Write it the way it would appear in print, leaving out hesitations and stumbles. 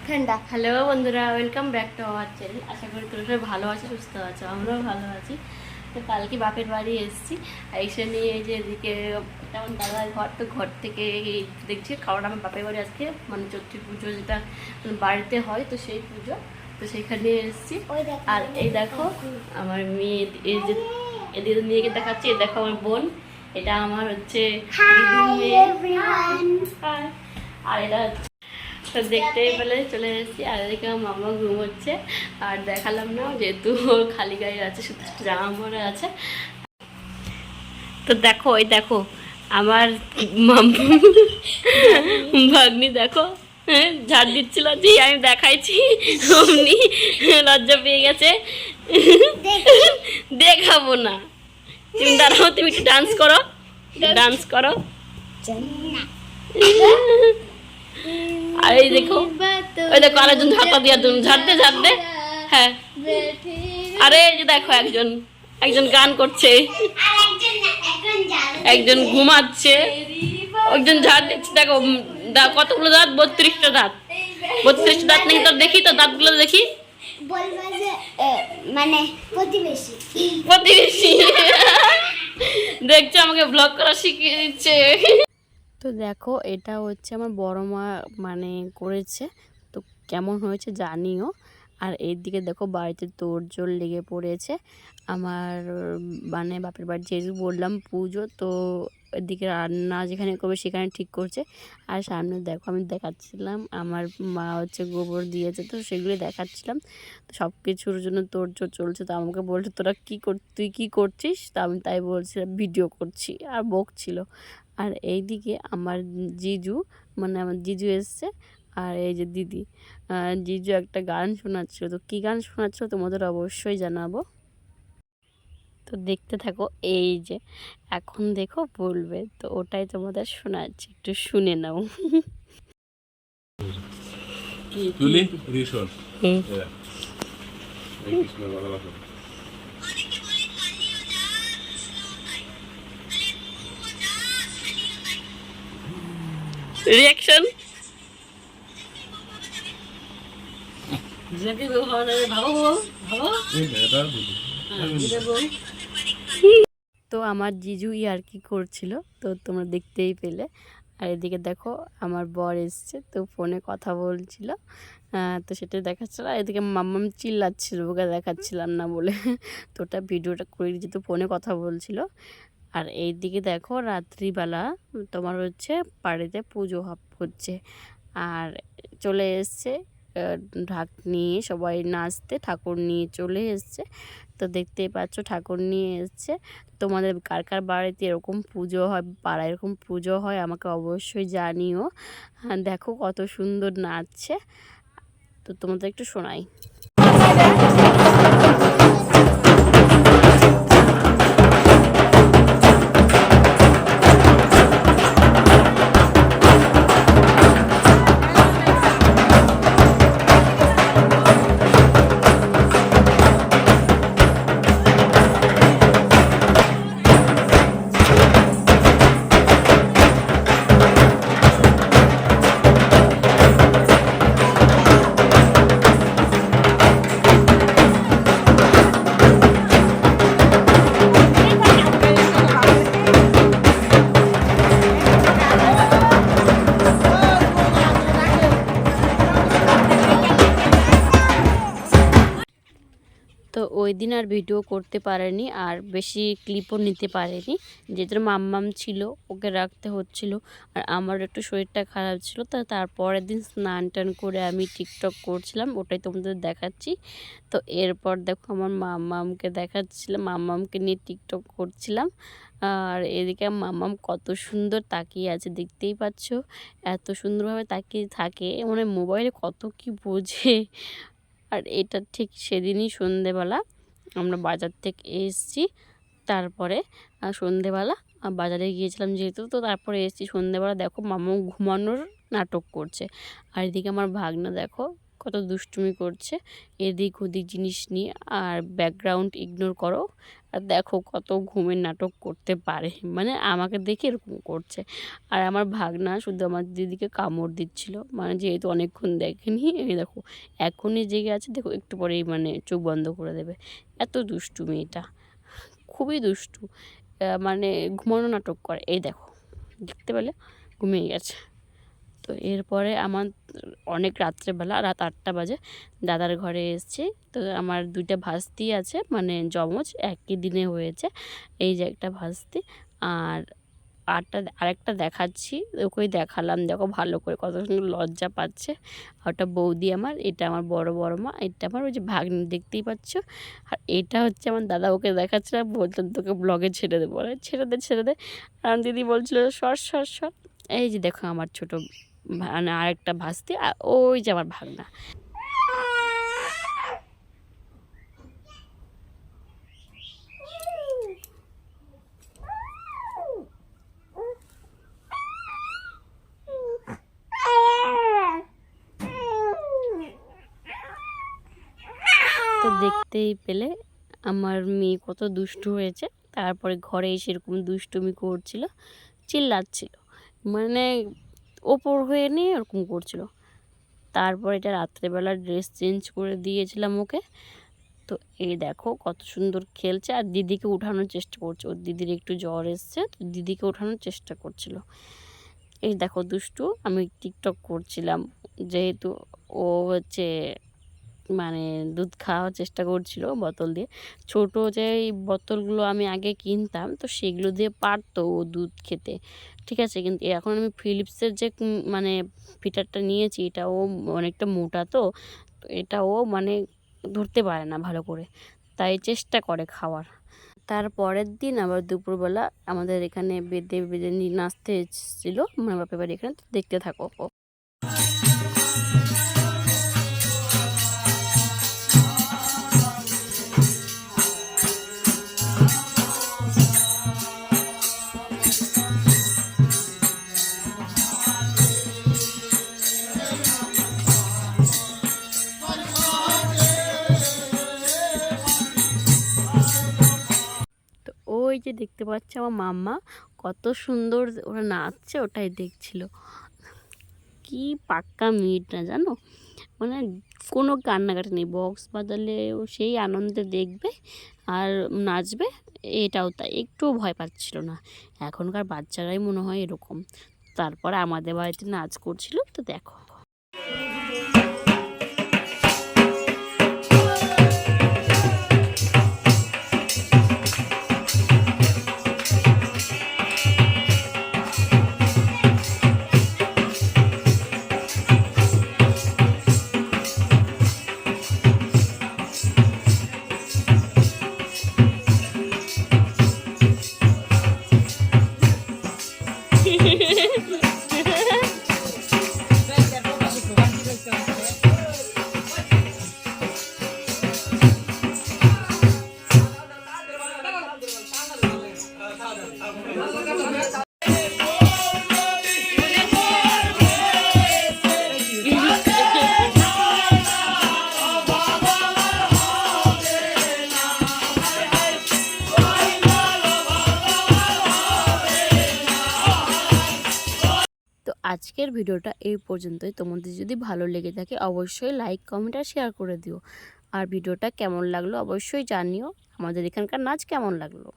ঠান্ডা। হ্যালো বন্ধুরা, welcome back to our channel. আশা করি তোমরা সবাই ভালো আছো, সুস্থ আছো, আমরাও ভালো আছি। তো কালকে বাপের বাড়ি এসেছি, এসে নিয়ে এই যে এদিকে তেমন দাদার ঘর, তো ঘর থেকে দেখছি খাওয়াটা আমার বাপের বাড়ি আজকে, মানে চৈত্রী পুজো যেটা বাড়িতে হয়, তো সেই পুজো, তো সেখানে এসেছি। আর এই দেখো আমার মেয়ে, এই যে এদিকে মেয়েকে দেখাচ্ছি, এই দেখো আমার বোন, এটা আমার হচ্ছে দিদির মেয়ে। আর এটা তো দেখতেই পেলে চলে এসেছি। আর এদিকে আমার মামা ঘুমোচ্ছে, আর দেখালাম না যেহেতু খালি গায়ে আছে, শুধু জামা পরে আছে। তো দেখো, এই দেখো আমার ভাগ্নি, দেখো ঝাড় দিচ্ছিল, যে আমি দেখাইছি অমনি লজ্জা পেয়ে গেছে। দেখাবো না, তুমি দাঁড়াও, তুমি একটু ডান্স করো, ডান্স করো। আর এই দেখো, ওই দেখো আরেকজন ঝাঁটা দিয়া, তুমি ঝাড়তে ঝাড়তে, হ্যাঁ। আরে এই যে দেখো একজন একজন গান করছে, একজন ঘুমাচ্ছে, একজন ঝাড় দিচ্ছে। দেখো কতগুলো দাঁত, 32টা দাঁত, 32টা দাঁত নাকি তোর, দেখি তো দাঁতগুলো দেখি। মানে প্রতিবেশী প্রতিবেশী দেখছো, আমাকে ব্লগ করা শিখিয়ে দিচ্ছে। তো দেখো এটা হচ্ছে আমার বড় মা মানে করেছে, তো কেমন হয়েছে জানিও। আর এইদিকে দেখো বাড়িতে তোড়জোড় লেগে পড়েছে আমার, মানে বাপের বাড়ি যেহেতু বললাম পুজো, তো এদিকে রান্না যেখানে করবে সেখানে ঠিক করছে। আর সামনে দেখো আমি দেখাচ্ছিলাম আমার মা হচ্ছে গোবর দিয়েছে, তো সেগুলো দেখাচ্ছিলাম। তো সব কিছুর জন্য তোড়জোড় চলছে। তো আমাকে বলছে তোরা তুই কী করছিস, তা আমি তাই বলছিলাম ভিডিও করছি, আর বকছিল। আর এইদিকে আমার জিজু, মানে আমার জিজু এসছে, আর এই যে দিদি, জিজু একটা গান শোনাচ্ছিল। তো কী গান শোনাচ্ছিল তোমাদের অবশ্যই জানাবো, তো দেখতে থাকো। এই যে এখন দেখো বলবে, তো ওটাই তোমাদের শোনাচ্ছি, একটু শুনে নাও। তুলি রিসন এই কৃষ্ণ বাংলা রিয়াকশন তো আমার জিজু আর কি করছিল, তো তোমরা দেখতেই পেলে। আর এদিকে দেখো আমার বর এসছে, তো ফোনে কথা বলছিল, তো সেটা দেখাচ্ছিল। আর এদিকে মাম্মাম চিল্লাচ্ছিল, ওকে দেখাচ্ছিলাম না বলে, তো ওটা ভিডিওটা করে যেহেতু ফোনে কথা বলছিল। আর এইদিকে দেখো রাত্রিবেলা তোমার হচ্ছে বাড়িতে পুজো হচ্ছে, আর চলে এসছে ঢাক নিয়ে সবাই নাচতে, ঠাকুর নিয়ে চলে এসছে। তো দেখতেই পাচ্ছ ঠাকুর নিয়ে এসছে। তোমাদের কার কার বাড়িতে এরকম পুজো হয়, পাড়ায় এরকম পুজো হয়, আমাকে অবশ্যই জানিও। হ্যাঁ দেখো কত সুন্দর নাচছে, তো তোমাদের একটু শোনাই। তো ওই দিন আর ভিডিও করতে পারেনি, আর বেশি ক্লিপও নিতে পারেনি, যেহেতু মাম্মাম ছিল ওকে রাখতে হচ্ছিল। আর আমার একটু শরীরটা খারাপ ছিল, তো তারপরের দিন স্নান টান করে আমি টিকটক করছিলাম, ওটাই তোমাদের দেখাচ্ছি। তো এরপর দেখো আমার মাম্মামকে দেখাচ্ছিলাম, মাম্মামকে নিয়ে টিকটক করছিলাম। আর এদিকে মাম্মাম কত সুন্দর তাকিয়ে আছে, দেখতেই পাচ্ছ, এত সুন্দরভাবে তাকিয়ে থাকে, মানে মোবাইলে কত কি বোঝে। আর এটা ঠিক সেদিনই সন্ধেবেলা আমরা বাজার থেকে এসেছি, তারপরে সন্ধেবেলা বাজারে গিয়েছিলাম যেহেতু, তো তারপরে এসেছি সন্ধেবেলা। দেখো মামু ঘুমানোর নাটক করছে, আর এদিকে আমার ভাগনা দেখো কত দুষ্টুমি করছে এদিক ওদিক জিনিস নিয়ে। আর ব্যাকগ্রাউন্ড ইগনোর করো, আর দেখো কত ঘুমের নাটক করতে পারে, মানে আমাকে দেখে এরকম করছে। আর আমার ভাগনা শুধু আমার দিদিকে কামড় দিচ্ছিল, মানে যেহেতু অনেকক্ষণ দেখেনি। এই দেখো এখনই জেগে আছে, দেখো একটু পরেই মানে চোখ বন্ধ করে দেবে। এত দুষ্টু মেয়েটা, খুবই দুষ্টু। মানে ঘুমানো নাটক করে। এই দেখো দেখতে পেলে ঘুমিয়ে গেছে। তো এরপরে আমার অনেক রাত্রেবেলা, রাত 8টা বাজে, দাদার ঘরে এসেছি। তো আমার 2টা ভাস্তি আছে, মানে যমজ, একই দিনে হয়েছে। এই যে একটা ভাস্তি, আর আরেকটা দেখাচ্ছি, ওকেই দেখালাম। দেখো ভালো করে কত সুন্দর লজ্জা পাচ্ছে। আর ওটা বৌদি আমার, এটা আমার বড় মা, এটা আমার ওই যে ভাগ্নি দেখতেই পাচ্ছ। আর এটা হচ্ছে আমার দাদা, ওকে দেখাচ্ছিলাম, বলতাম তোকে ব্লগে ছেড়ে দেবো, বলে ছেড়ে দে। আর দিদি বলছিল সর। এই যে দেখো আমার ছোট মানে আরেকটা ভাস্তি, আর ওই যে আমার ভাগনা। তো দেখতেই পেলে আমার মেয়ে কত দুষ্টু হয়েছে। তারপরে ঘরে এসে এরকম দুষ্টুমি করছিল, চিল্লাচ্ছিল, মানে ওপর হয়ে নিয়ে এরকম করছিল। তারপর এটা রাত্রেবেলা ড্রেস চেঞ্জ করে দিয়েছিলাম ওকে। তো এই দেখো কত সুন্দর খেলছে, আর দিদিকে উঠানোর চেষ্টা করছে। ওর দিদির একটু জ্বর এসছে, তো দিদিকে ওঠানোর চেষ্টা করছিল। এই দেখো দুষ্টু। আমি টিকটক করছিলাম, যেহেতু ও হচ্ছে মানে দুধ খাওয়ার চেষ্টা করছিল বোতল দিয়ে। ছোট যে এই বোতলগুলো আমি আগে কিনতাম, তো সেগুলো দিয়ে পারতো ও দুধ খেতে, ঠিক আছে। কিন্তু এখন আমি ফিলিপসের যে মানে ফিটারটা নিয়েছি, এটা ও অনেকটা মোটা, তো তো এটা ও মানে ধরতে পারে না ভালো করে, তাই চেষ্টা করে খাওয়ার। তার পরের দিন আবার দুপুরবেলা আমাদের এখানে বেদে বেদে নাচতে এসেছিলো আমার বাপের বাড়ি এখানে, তো দেখতে থাকো। তো ওই যে দেখতে পাচ্ছে আমার মাম্মা, কত সুন্দর ওরা নাচছে, ওটাই দেখছিল। কি পাক্কা মিট না জানো, মানে কোনো কান্নাকাটি নেই, বক্স বাজালেও সেই আনন্দে দেখবে আর নাচবে। এটাও তাই, একটুও ভয় পাচ্ছিল না। এখনকার বাচ্চারাই মনে হয় এরকম। তারপরে আমাদের বাড়িতে নাচ করছিল, তো দেখো। তো আজকের ভিডিওটা এই পর্যন্তই। তোমাদের যদি ভালো লেগে থাকে অবশ্যই লাইক, কমেন্ট আর শেয়ার করে দিও। আর ভিডিওটা কেমন লাগলো অবশ্যই জানিও। আমাদের এখানকার নাচ কেমন লাগলো।